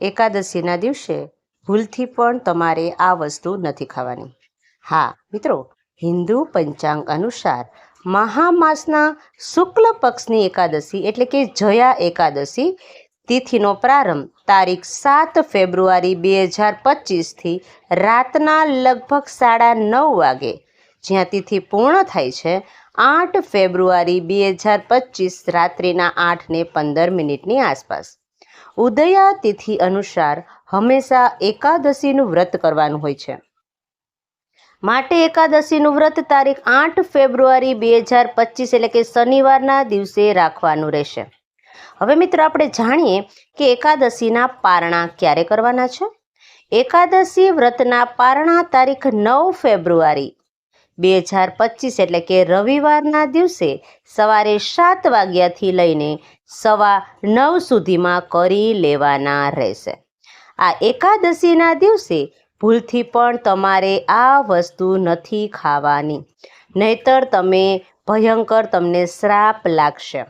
એકાદશીના દિવસે ભૂલથી પણ તમારે આ વસ્તુ નથી ખાવાની. હા મિત્રો, હિન્દુ પંચાંગ અનુસાર મહામાસના શુક્લ પક્ષની એકાદશી એટલે કે જયા એકાદશી તિથિનો પ્રારંભ તારીખ 7 ફેબ્રુઆરી 2025થી રાતના લગભગ 9:30 વાગે, જ્યાં તિથિ પૂર્ણ થાય છે 8 ફેબ્રુઆરી 2025 રાત્રિના 8:15 આસપાસ. ઉદયા તિથિ અનુસાર હંમેશા એકાદશીનું વ્રત કરવાનું હોય છે. માટે એકાદશીનું વ્રત તારીખ 8 ફેબ્રુઆરી 2025 એટલે કે શનિવારના દિવસે રાખવાનું રહેશે. હવે મિત્રો, આપણે જાણીએ કે એકાદશીના પારણા ક્યારે કરવાના છે. એકાદશી વ્રતના પારણા તારીખ 9 ફેબ્રુઆરી 2025 એટલે કે રવિવારના દિવસે સવારે 7 વાગ્યાથી લઈને 9:15 સુધીમાં કરી લેવાના રહેશે. આ એકાદશીના દિવસે ભૂલથી પણ તમારે આ વસ્તુ નથી ખાવાની, નહીતર તમને શ્રાપ લાગશે.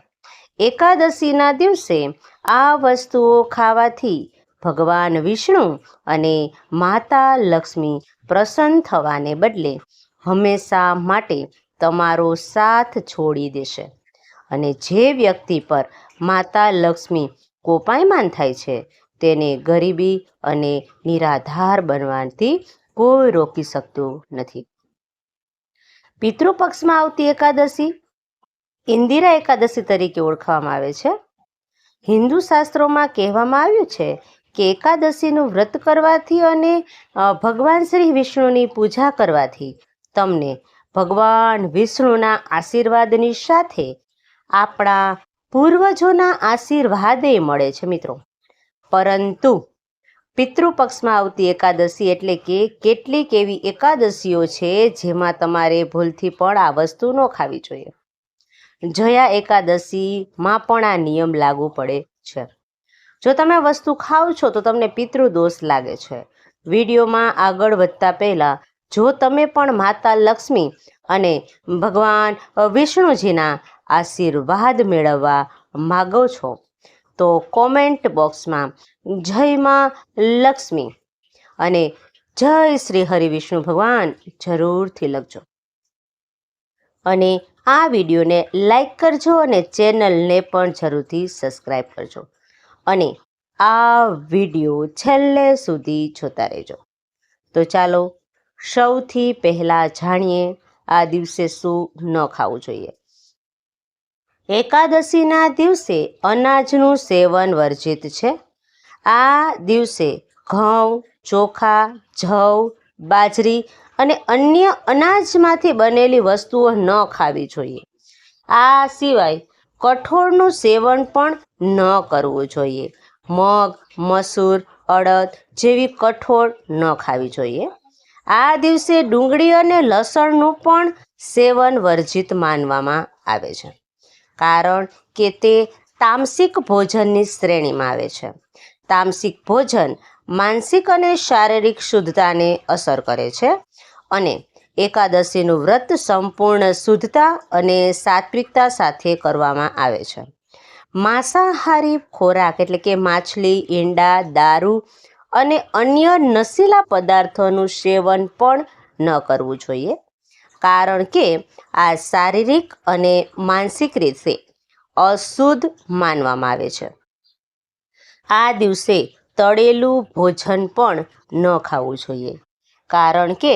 એકાદશીના દિવસે આ વસ્તુઓ ખાવાથી ભગવાન વિષ્ણુ અને માતા લક્ષ્મી પ્રસન્ન થવાને બદલે હંમેશા માટે તમારો સાથ છોડી દેશે. અને જે વ્યક્તિ પર માતા લક્ષ્મી કોપાયમાન થાય છે તેને ગરીબી અને નિરાધાર બનવાથી કોઈ રોકી શકતું નથી. પિતૃપક્ષમાં આવતી એકાદશી ઇન્દિરા એકાદશી તરીકે ઓળખવામાં આવે છે. હિન્દુ શાસ્ત્રોમાં કહેવામાં આવ્યું છે કે એકાદશીનું વ્રત કરવાથી અને ભગવાન શ્રી વિષ્ણુની પૂજા કરવાથી તમને ભગવાન વિષ્ણુના આશીર્વાદની સાથે આપણા પૂર્વજોના આશીર્વાદે મળે છે મિત્રો. પરંતુ પિતૃપક્ષમાં આવતી એકાદશી એટલે કે કેટલીક એવી એકાદશીઓ છે જેમાં તમારે ભૂલથી પણ આ વસ્તુ ન ખાવી જોઈએ. જયા એકાદશીમાં પણ આ નિયમ લાગુ પડે છે. જો તમે આ વસ્તુ ખાવ છો તો તમને પિતૃદોષ લાગે છે. વિડીયોમાં આગળ વધતા પહેલાં જો તમે પણ માતા લક્ષ્મી અને ભગવાન વિષ્ણુજીના આશીર્વાદ મેળવવા માગો છો તો કોમેન્ટ બોક્સમાં જય માં લક્ષ્મી અને જય શ્રી હરિ વિષ્ણુ ભગવાન જરૂરથી લખજો. અને આ વિડીયોને લાઈક કરજો અને ચેનલને પણ જરૂરથી સબસ્ક્રાઈબ કરજો. અને આ વિડીયો છેલ્લે સુધી જોતા રહેજો. તો ચાલો સૌથી પહેલાં જાણીએ આ દિવસે શું ન ખાવું જોઈએ. એકાદશીના દિવસે અનાજનું સેવન વર્જિત છે. આ દિવસે ઘઉં, ચોખા, જવ, બાજરી અને અન્ય અનાજમાંથી બનેલી વસ્તુઓ ન ખાવી જોઈએ. આ સિવાય કઠોળનું સેવન પણ ન કરવું જોઈએ. મગ, મસૂર, અડદ જેવી કઠોળ ન ખાવી જોઈએ. આ દિવસે ડુંગળી અને લસણનું પણ સેવન વર્જિત માનવામાં આવે છે, કારણ કે તે તામસિક ભોજનની શ્રેણીમાં આવે છે. તામસિક ભોજન માનસિક અને શારીરિક શુદ્ધતાને અસર કરે છે અને એકાદશીનું વ્રત સંપૂર્ણ શુદ્ધતા અને સાત્વિકતા સાથે કરવામાં આવે છે. માંસાહારી ખોરાક એટલે કે માછલી, ઈંડા, દારૂ અને અન્ય નશીલા પદાર્થોનું સેવન પણ ન કરવું જોઈએ, કારણ કે આ શારીરિક અને માનસિક રીતે અશુદ્ધ માનવામાં આવે છે. આ દિવસે તળેલું ભોજન પણ ન ખાવું જોઈએ, કારણ કે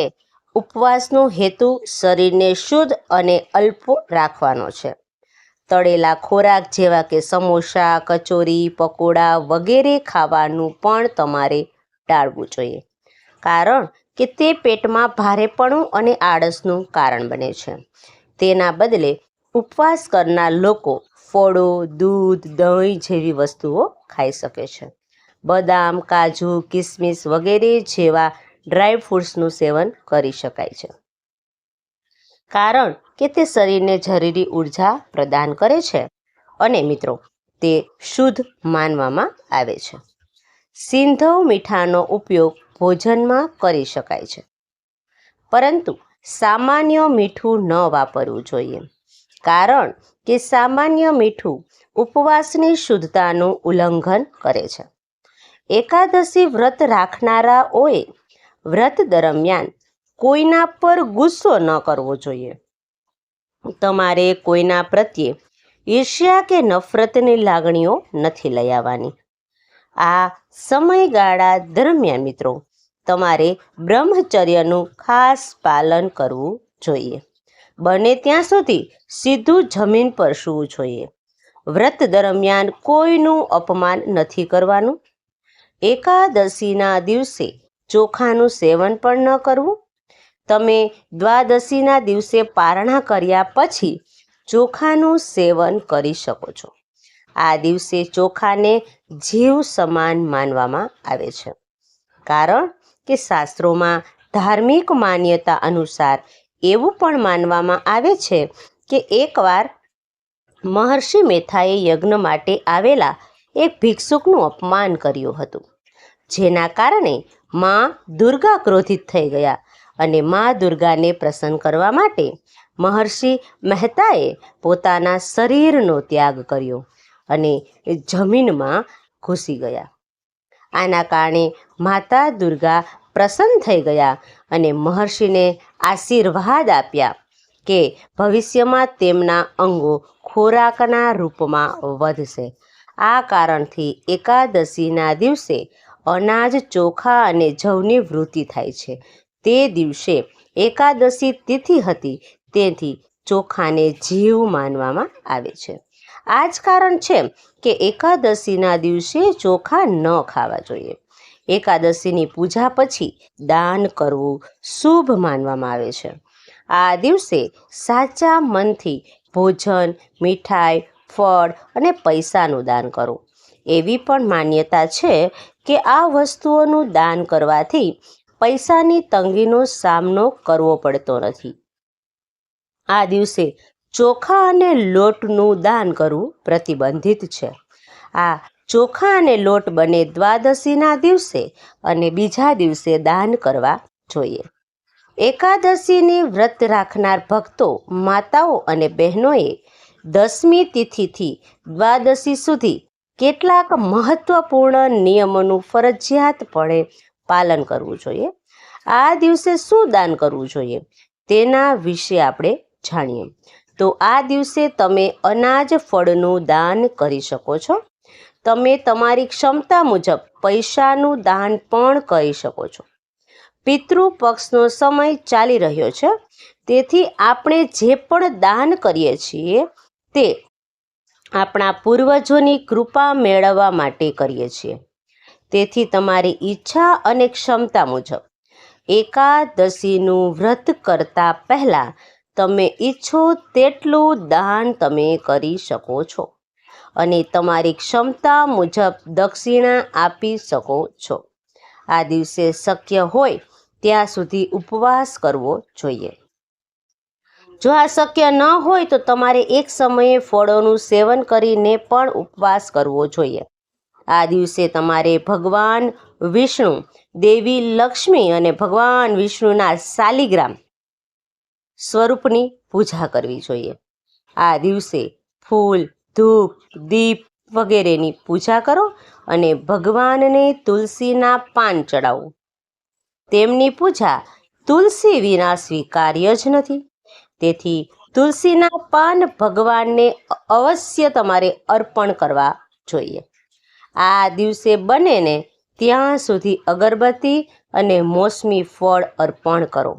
ઉપવાસનો હેતુ શરીરને શુદ્ધ અને અલ્પ રાખવાનો છે. તળેલા ખોરાક જેવા કે સમોસા, કચોરી, પકોડા વગેરે ખાવાનું પણ તમારે ટાળવું જોઈએ, કારણ કે તે પેટમાં ભારેપણું અને આળસનું કારણ બને છે. તેના બદલે ઉપવાસ કરનાર લોકો ફળો, દૂધ, દહીં જેવી વસ્તુઓ ખાઈ શકે છે. બદામ, કાજુ, કિસમિસ વગેરે જેવા ડ્રાયફ્રૂટ્સનું સેવન કરી શકાય છે, કારણ કે તે શરીરને જરૂરી ઉર્જા પ્રદાન કરે છે અને મિત્રો તે શુદ્ધ માનવામાં આવે છે. સિંધવ મીઠાનો ઉપયોગ ભોજનમાં કરી શકાય છે, પરંતુ સામાન્ય મીઠું ન વાપરવું જોઈએ, કારણ કે સામાન્ય મીઠું ઉપવાસની શુદ્ધતાનું ઉલ્લંઘન કરે છે. એકાદશી વ્રત રાખનારાઓએ વ્રત દરમિયાન કોઈના પર ગુસ્સો ન કરવો જોઈએ. તમારે કોઈના પ્રત્યે ઈર્ષ્યા કે નફરતની લાગણીઓ નથી લઈ આવવાની. આ સમયગાળા દરમિયાન મિત્રો તમારે બ્રહ્મચર્યનું ખાસ પાલન કરવું જોઈએ. બને ત્યાં સુધી સીધું જમીન પર સૂવું જોઈએ. વ્રત દરમિયાન કોઈનું અપમાન નથી કરવાનું. એકાદશીના દિવસે ચોખાનું સેવન પણ ન કરવું. તમે દ્વાદશીના દિવસે પારણા કર્યા પછી ચોખાનું સેવન કરી શકો છો. આ દિવસે ચોખાને જીવ સમાન માનવામાં આવે છે, કારણ કે શાસ્ત્રોમાં ધાર્મિક માન્યતા અનુસાર એવું પણ માનવામાં આવે છે કે એકવાર મહર્ષિ મેથાએ યજ્ઞ માટે આવેલા એક ભિક્ષુકનું અપમાન કર્યું હતું, જેના કારણે માં દુર્ગા ક્રોધિત થઈ ગયા અને માં દુર્ગાને પ્રસન્ન કરવા માટે મહર્ષિ મહેતાએ પોતાના શરીરનો ત્યાગ કર્યો અને જમીનમાં ઘૂસી ગયા. આના કારણે માતા દુર્ગા પ્રસન્ન થઈ ગયા અને મહર્ષિને આશીર્વાદ આપ્યા કે ભવિષ્યમાં તેમના અંગો ખોરાકના રૂપમાં વધશે. આ કારણથી એકાદશીના દિવસે અનાજ, ચોખા અને જવની વૃત્તિ થાય છે. તે દિવસે એકાદશી તિથિ હતી, તેથી ચોખાને જીવ માનવામાં આવે છે. આ જ કારણ છે કે એકાદશીના દિવસે ચોખા ન ખાવા જોઈએ. એકાદશીની પૂજા પછી દાન કરવું શુભ માનવામાં આવે છે. આ દિવસે સાચા મનથી ભોજન, મીઠાઈ, ફળ અને પૈસાનું દાન કરો. એવી પણ માન્યતા છે કે આ વસ્તુઓનું દાન કરવાથી પૈસાની તંગીનો સામનો કરવો પડતો નથી. આ દિવસે ચોખા અને લોટનું દાન કરવું પ્રતિબંધિત છે. આ ચોખા અને લોટ બંને દ્વાદશીના દિવસે અને બીજા દિવસે દાન કરવા જોઈએ. એકાદશીની વ્રત રાખનાર ભક્તો, માતાઓ અને બહેનોએ 10મી તિથિથી દ્વાદશી સુધી કેટલાક મહત્વપૂર્ણ નિયમોનું ફરજિયાતપણે પાલન કરવું જોઈએ. આ દિવસે શું દાન કરવું જોઈએ તેના વિશે આપણે જાણીએ. તો આ દિવસે તમે અનાજ, ફળનું દાન કરી શકો છો. તમે તમારી ક્ષમતા મુજબ પૈસાનું દાન પણ કરી શકો છો. પિતૃ પક્ષનો સમય ચાલી રહ્યો છે, તેથી આપણે જે પણ દાન કરીએ છીએ તે આપણા પૂર્વજોની કૃપા મેળવવા માટે કરીએ છીએ. તેથી તમારી ઈચ્છા અને ક્ષમતા મુજબ એકાદશીનું વ્રત કરતા પહેલાં તમે ઈચ્છો તેટલું દાન તમે કરી શકો છો અને તમારી ક્ષમતા મુજબ દક્ષિણા આપી શકો છો. આ દિવસે શક્ય હોય ત્યાં સુધી ઉપવાસ કરવો જોઈએ. જો આ શક્ય ન હોય તો તમારે એક સમયે ફળોનું સેવન કરીને પણ ઉપવાસ કરવો જોઈએ. આ દિવસે તમારે ભગવાન વિષ્ણુ, દેવી લક્ષ્મી અને ભગવાન વિષ્ણુના શાલિગ્રામ સ્વરૂપની પૂજા કરવી જોઈએ. આ દિવસે ફૂલ, ધૂપ, દીપ વગેરેની પૂજા કરો અને ભગવાનને તુલસીના પાન ચડાવો. તેમની પૂજા તુલસી વિના સ્વીકાર્ય જ નથી, તેથી તુલસીના પાન ભગવાનને અવશ્ય તમારે અર્પણ કરવા જોઈએ. આ દિવસે બનેને ત્યાં સુધી અગરબત્તી અને મોસમી ફળ અર્પણ કરો.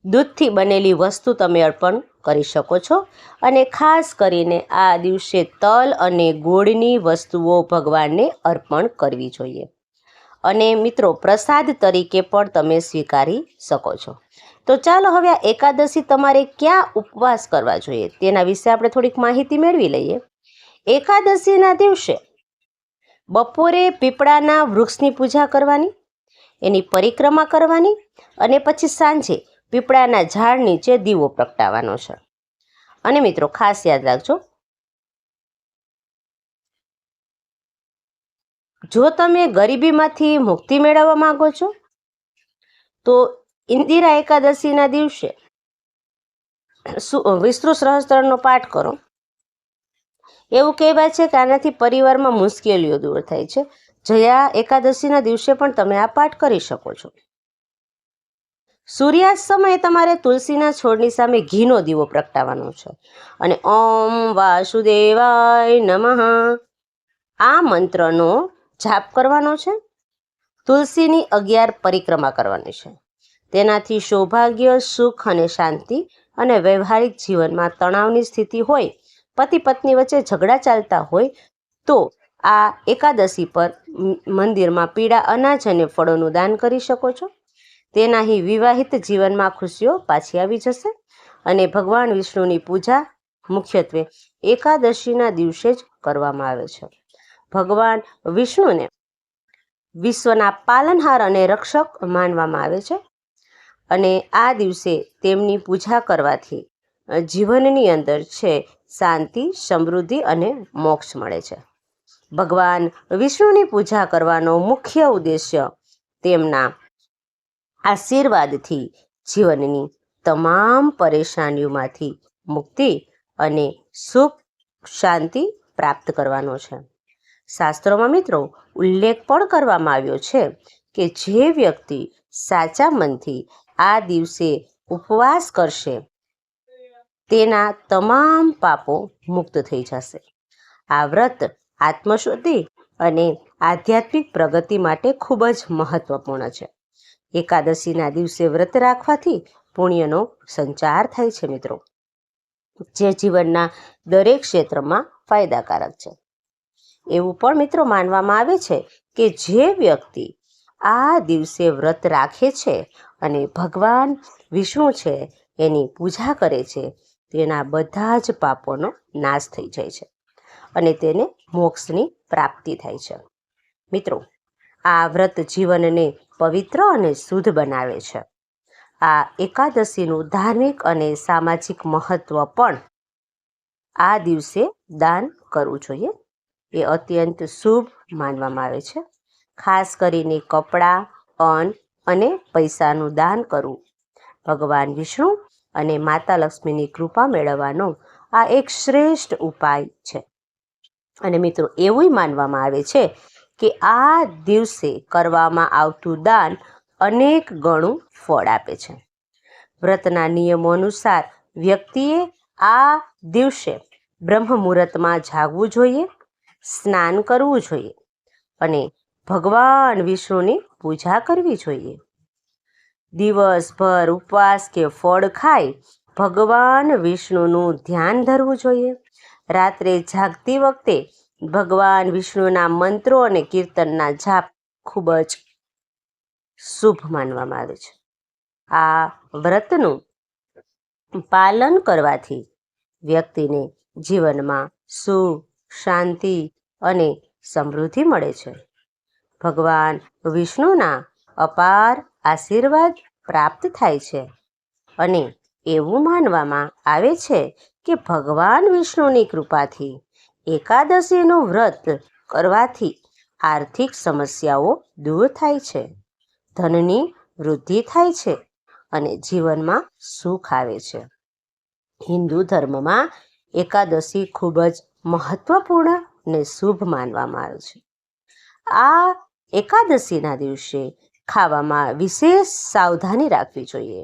દૂધથી બનેલી વસ્તુ તમે અર્પણ કરી શકો છો અને ખાસ કરીને આ દિવસે તલ અને ગોળની વસ્તુઓ ભગવાનને અર્પણ કરવી જોઈએ. અને મિત્રો, પ્રસાદ તરીકે પણ તમે સ્વીકારી શકો છો. તો ચાલો હવે આ એકાદશી તમારે ક્યાં ઉપવાસ કરવા જોઈએ તેના વિશે આપણે થોડીક માહિતી મેળવી લઈએ. એકાદશીના દિવસે બપોરે પીપળાના વૃક્ષની પૂજા કરવાની, એની પરિક્રમા કરવાની અને પછી સાંજે પીપળાના ઝાડ નીચે દીવો પ્રગટાવવાનો છે. અને મિત્રો ખાસ યાદ રાખજો, જો તમે ગરીબીમાંથી મુક્તિ મેળવવા માંગો છો તો ઇન્દિરા એકાદશીના દિવસે વિષ્ણુ સહસ્ત્રનો પાઠ કરો. એવું કહેવાય છે કે આનાથી પરિવારમાં મુશ્કેલીઓ દૂર થાય છે. જયા એકાદશીના દિવસે પણ તમે આ પાઠ કરી શકો છો. સૂર્યાસ્ત સમયે તમારે તુલસીના છોડની સામે ઘીનો દીવો પ્રગટાવવાનો છે અને ઓમ વાસુદેવાય નમઃ આ મંત્રનો જાપ કરવાનો છે. તુલસીની 11 પરિક્રમા કરવાની છે. તેનાથી સૌભાગ્ય, સુખ અને શાંતિ અને વ્યવહારિક જીવનમાં તણાવની સ્થિતિ હોય, પતિ પત્ની વચ્ચે ઝઘડા ચાલતા હોય તો આ એકાદશી પર મંદિરમાં પીળા અનાજ અને ફળોનું દાન કરી શકો છો. તેનાથી વિવાહિત જીવનમાં ખુશીઓ પાછી આવી જશે. અને ભગવાન વિષ્ણુની પૂજા મુખ્યત્વે એકાદશીના દિવસે જ કરવામાં આવે છે. ભગવાન વિષ્ણુને વિશ્વના પાલનહાર અને રક્ષક માનવામાં આવે છે અને આ દિવસે તેમની પૂજા કરવાથી જીવનની અંદર છે શાંતિ, સમૃદ્ધિ અને મોક્ષ મળે છે. ભગવાન વિષ્ણુની પૂજા કરવાનો મુખ્ય ઉદ્દેશ્ય તેમના આશીર્વાદથી જીવનની તમામ પરેશાનીઓમાંથી મુક્તિ અને સુખ શાંતિ પ્રાપ્ત કરવાનો છે. શાસ્ત્રોમાં મિત્રો ઉલ્લેખ પણ કરવામાં આવ્યો છે કે જે વ્યક્તિ સાચા મનથી આ દિવસે ઉપવાસ કરશે તેના તમામ પાપો મુક્ત થઈ જશે. આ વ્રત આત્મશુદ્ધિ અને આધ્યાત્મિક પ્રગતિ માટે ખૂબ જ મહત્વપૂર્ણ છે. એકાદશીના દિવસે વ્રત રાખવાથી પુણ્યનો સંચાર થાય છે મિત્રો, જે જીવનના દરેક ક્ષેત્રમાં ફાયદાકારક છે. એવું પણ મિત્રો માનવામાં આવે છે કે જે વ્યક્તિ આ દિવસે વ્રત રાખે છે અને ભગવાન વિષ્ણુ છે એની પૂજા કરે છે તેના બધા જ પાપોનો નાશ થઈ જાય છે અને તેને મોક્ષની પ્રાપ્તિ થાય છે. મિત્રો, આ વ્રત જીવનને પવિત્ર અને શુદ્ધ બનાવે છે. આ એકાદશીનું ધાર્મિક અને સામાજિક મહત્વ પણ આ દિવસે દાન કરવું જોઈએ. એ અત્યંત શુભ માનવામાં આવે છે. ખાસ કરીને કપડાં, અન્ન અને પૈસાનું દાન કરવું ભગવાન વિષ્ણુ અને માતા લક્ષ્મીની કૃપા મેળવવાનો આ એક શ્રેષ્ઠ ઉપાય છે. અને મિત્રો એવું માનવામાં આવે છે કે આ દિવસે કરવામાં આવતું દાન અનેક ગણું ફળ આપે છે. વ્રતના નિયમો અનુસાર વ્યક્તિએ આ દિવસે બ્રહ્મ મુહૂર્તમાં જાગવું જોઈએ, સ્નાન કરવું જોઈએ અને ભગવાન વિષ્ણુની પૂજા કરવી જોઈએ. દિવસભર ઉપવાસ કે ફળ ખાઈ ભગવાન વિષ્ણુનું ધ્યાન ધરવું જોઈએ. રાત્રે જાગતી વખતે ભગવાન વિષ્ણુના મંત્રો અને કીર્તનના જાપ ખૂબ જ શુભ માનવામાં આવે છે. આ વ્રતનું પાલન કરવાથી વ્યક્તિને જીવનમાં સુખ, શાંતિ અને સમૃદ્ધિ મળે છે. ભગવાન વિષ્ણુના અપાર આશીર્વાદ પ્રાપ્ત થાય છે અને એવું માનવામાં આવે છે કે ભગવાન વિષ્ણુની કૃપાથી એકાદશીનું વ્રત કરવાથી આર્થિક સમસ્યાઓ દૂર થાય છે, ધનની વૃદ્ધિ થાય છે અને જીવનમાં સુખ આવે છે. હિન્દુ ધર્મમાં એકાદશી ખૂબ જ મહત્વપૂર્ણ અને શુભ માનવામાં આવે છે. આ એકાદશીના દિવસે ખાવામાં વિશેષ સાવધાની રાખવી જોઈએ.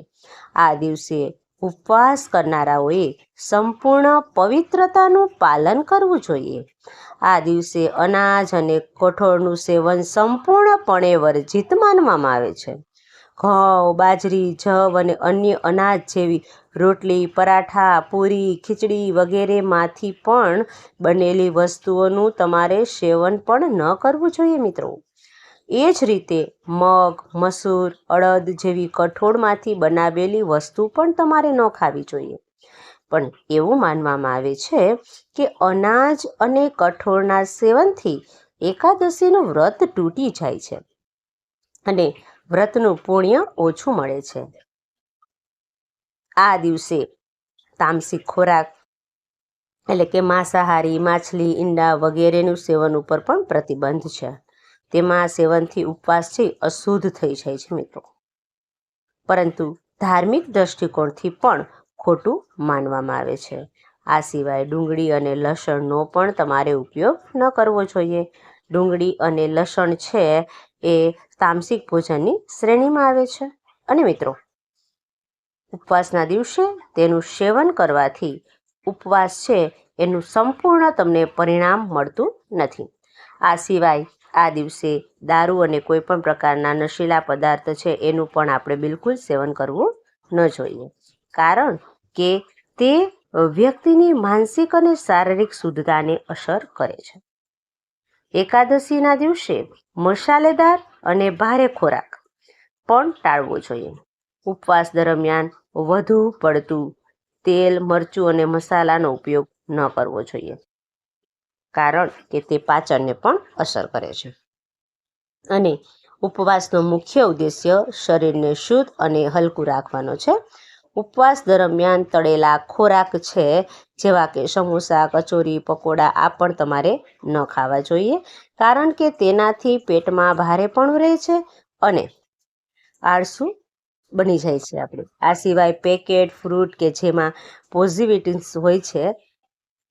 આ દિવસે ઉપવાસ કરનારાઓએ સંપૂર્ણ પવિત્રતાનું પાલન કરવું જોઈએ. આ દિવસે અનાજ અને કઠોળનું સેવન સંપૂર્ણપણે વર્જિત માનવામાં આવે છે. ઘઉં, બાજરી, જવ અને અન્ય અનાજ જેવી રોટલી, પરાઠા, પૂરી, ખીચડી વગેરેમાંથી પણ બનેલી વસ્તુઓનું તમારે સેવન પણ ન કરવું જોઈએ મિત્રો. એ જ રીતે મગ, મસૂર, અડદ જેવી કઠોળમાંથી બનાવેલી વસ્તુ પણ તમારે ન ખાવી જોઈએ. પણ એવું માનવામાં આવે છે કે અનાજ અને કઠોળના સેવનથી એકાદશીનું વ્રત તૂટી જાય છે અને વ્રતનું પુણ્ય ઓછું મળે છે. આ દિવસે તામસિક ખોરાક એટલે કે માંસાહારી, માછલી, ઈંડા વગેરેનું સેવન ઉપર પણ પ્રતિબંધ છે. તેમાં સેવનથી ઉપવાસ છે અશુદ્ધ થઈ જાય છે મિત્રો. પરંતુ ધાર્મિક દ્રષ્ટિકોણથી પણ ખોટું માનવામાં આવે છે. આ સિવાય ડુંગળી અને લસણનો પણ તમારે ઉપયોગ ન કરવો જોઈએ. ડુંગળી અને લસણ છે એ તામસિક ભોજનની શ્રેણીમાં આવે છે. અને મિત્રો, ઉપવાસના દિવસે તેનું સેવન કરવાથી ઉપવાસ છે એનું સંપૂર્ણ તમને પરિણામ મળતું નથી. આ સિવાય આ દિવસે દારૂ અને કોઈ પણ પ્રકારના નશીલા પદાર્થ છે એનું પણ આપણે બિલકુલ સેવન કરવું ન જોઈએ, કારણ કે તે વ્યક્તિની માનસિક અને શારીરિક શુદ્ધતાને અસર કરે છે. એકાદશીના દિવસે મસાલેદાર અને ભારે ખોરાક પણ ટાળવો જોઈએ. ઉપવાસ દરમિયાન વધુ પડતું તેલ, મરચું અને મસાલાનો ઉપયોગ ન કરવો જોઈએ, કારણ કે તે પાચનને પણ અસર કરે છે. અને ઉપવાસનો મુખ્ય ઉદ્દેશ્ય શરીરને શુદ્ધ અને હલકું રાખવાનો છે. ઉપવાસ દરમિયાન તળેલા ખોરાક છે જેવા કે સમોસા, કચોરી, પકોડા આ પણ તમારે ન ખાવા જોઈએ, કારણ કે તેનાથી પેટમાં ભારેપણું રહે છે અને આળસુ બની જાય છે આપણે. આ સિવાય પેકેટ ફ્રૂટ કે જેમાં પોઝિટિવિટીસ હોય છે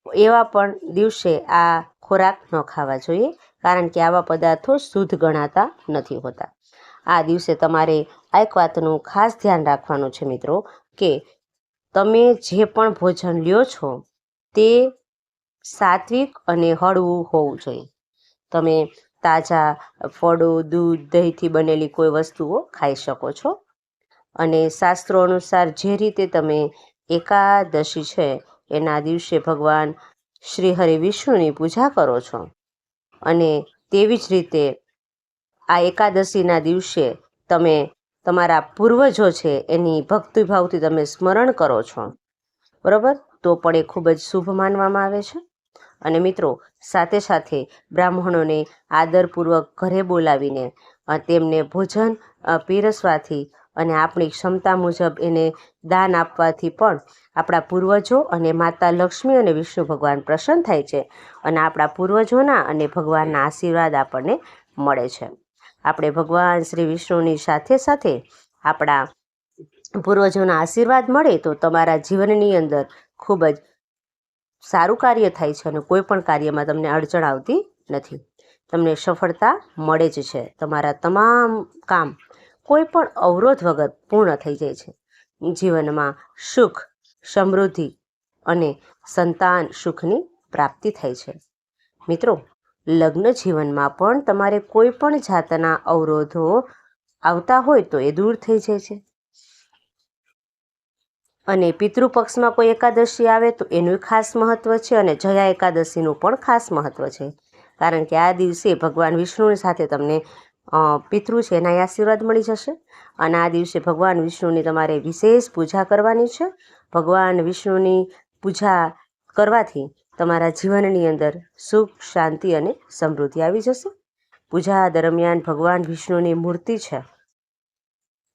એવા પણ દિવસે આ ખોરાક ન ખાવા જોઈએ, કારણ કે આવા પદાર્થો શુદ્ધ ગણાતા નથી હોતા. આ દિવસે તમારે એક વાતનું ખાસ ધ્યાન રાખવાનું છે મિત્રો, કે તમે જે પણ ભોજન લ્યો છો તે સાત્વિક અને હળવું હોવું જોઈએ. તમે તાજા ફળો, દૂધ, દહીંથી બનેલી કોઈ વસ્તુઓ ખાઈ શકો છો. અને શાસ્ત્રો અનુસાર જે રીતે તમે એકાદશી છે એના દિવસે ભગવાન શ્રી હરિ વિષ્ણુની પૂજા કરો છો, અને તેવી જ રીતે આ એકાદશીના દિવસે તમે તમારા પૂર્વજો છે એની ભક્તિભાવથી તમે સ્મરણ કરો છો, બરાબર, તો પણ એ ખૂબ જ શુભ માનવામાં આવે છે. અને મિત્રો, સાથે સાથે બ્રાહ્મણોને આદરપૂર્વક ઘરે બોલાવીને તેમને ભોજન પીરસવાથી અને આપણી ક્ષમતા મુજબ એને દાન આપવાથી પણ આપણા પૂર્વજો અને માતા લક્ષ્મી અને વિષ્ણુ ભગવાન પ્રસન્ન થાય છે, અને આપણા પૂર્વજોના અને ભગવાનના આશીર્વાદ આપણને મળે છે. આપણે ભગવાન શ્રી વિષ્ણુની સાથે સાથે આપણા પૂર્વજોના આશીર્વાદ મળે તો તમારા જીવનની અંદર ખૂબ જ સારું કાર્ય થાય છે અને કોઈ પણ કાર્યમાં તમને અડચણ આવતી નથી. તમને સફળતા મળે જ છે. તમારા તમામ કામ કોઈ પણ અવરોધ વગર પૂર્ણ થઈ જાય છે. જીવનમાં સુખ, સમૃદ્ધિ અને સંતાન સુખની પ્રાપ્તિ થાય છે. મિત્રો, લગ્ન જીવનમાં પણ તમારે કોઈ પણ જાતના અવરોધો આવતા હોય તો એ દૂર થઈ જાય છે. અને પિતૃપક્ષમાં કોઈ એકાદશી આવે તો એનું ખાસ મહત્વ છે, અને જયા એકાદશીનું પણ ખાસ મહત્વ છે, કારણ કે આ દિવસે ભગવાન વિષ્ણુની સાથે તમને પિતૃ છે એના આશીર્વાદ મળી જશે. અને આ દિવસે ભગવાન વિષ્ણુની તમારે વિશેષ પૂજા કરવાની છે. ભગવાન વિષ્ણુની પૂજા કરવાથી તમારા જીવનની અંદર સુખ, શાંતિ અને સમૃદ્ધિ આવી જશે. પૂજા દરમિયાન ભગવાન વિષ્ણુની મૂર્તિ છે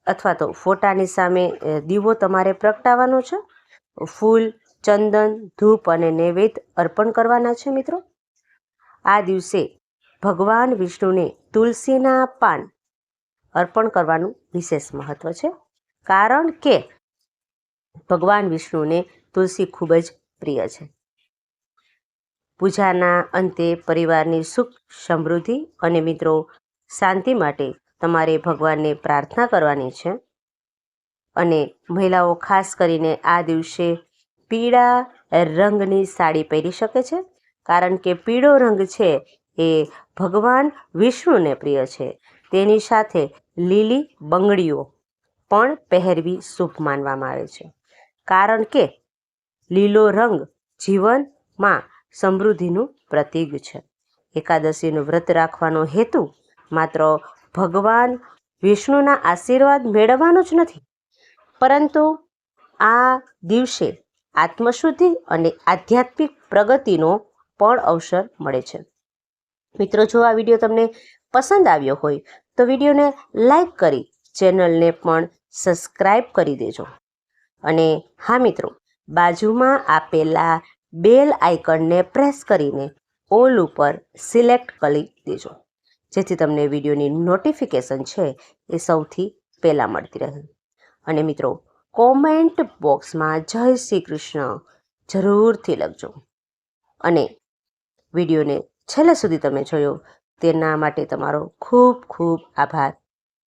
અથવા તો ફોટાની સામે દીવો તમારે પ્રગટાવવાનો છે. ફૂલ, ચંદન, ધૂપ અને નૈવેદ્ય અર્પણ કરવાના છે. મિત્રો, આ દિવસે ભગવાન વિષ્ણુને તુલસીના પાન અર્પણ કરવાનું વિશેષ મહત્વ છે, કારણ કે ભગવાન વિષ્ણુને તુલસી ખૂબ જ પ્રિય છે. પૂજાના અંતે પરિવારની સુખ, સમૃદ્ધિ અને મિત્રો શાંતિ માટે તમારે ભગવાનને પ્રાર્થના કરવાની છે. અને મહિલાઓ ખાસ કરીને આ દિવસે પીળા રંગની સાડી પહેરી શકે છે, કારણ કે પીળો રંગ છે એ ભગવાન વિષ્ણુને પ્રિય છે. તેની સાથે લીલી બંગડીઓ પણ પહેરવી શુભ માનવામાં આવે છે, કારણ કે લીલો રંગ જીવનમાં સમૃદ્ધિનું પ્રતીક છે. એકાદશીનું વ્રત રાખવાનો હેતુ માત્ર ભગવાન વિષ્ણુના આશીર્વાદ મેળવવાનો જ નથી, પરંતુ આ દિવસે આત્મશુદ્ધિ અને આધ્યાત્મિક પ્રગતિનો પણ અવસર મળે છે. મિત્રો, જો આ વિડીયો તમને પસંદ આવ્યો હોય તો વિડીયોને લાઈક કરી ચેનલને પણ સબસ્ક્રાઈબ કરી દેજો. અને હા મિત્રો, બાજુમાં આપેલા બેલ આઇકનને પ્રેસ કરીને ઓલ ઉપર સિલેક્ટ કરી દેજો, જેથી તમને વિડીયોની નોટિફિકેશન છે એ સૌથી પહેલાં મળતી રહે. અને મિત્રો, કોમેન્ટ બોક્સમાં જય શ્રી કૃષ્ણ, જરૂરથી લખજો. અને વિડીયોને છેલ્લે સુધી તમે જોયો તેના માટે તમારો ખૂબ ખૂબ આભાર.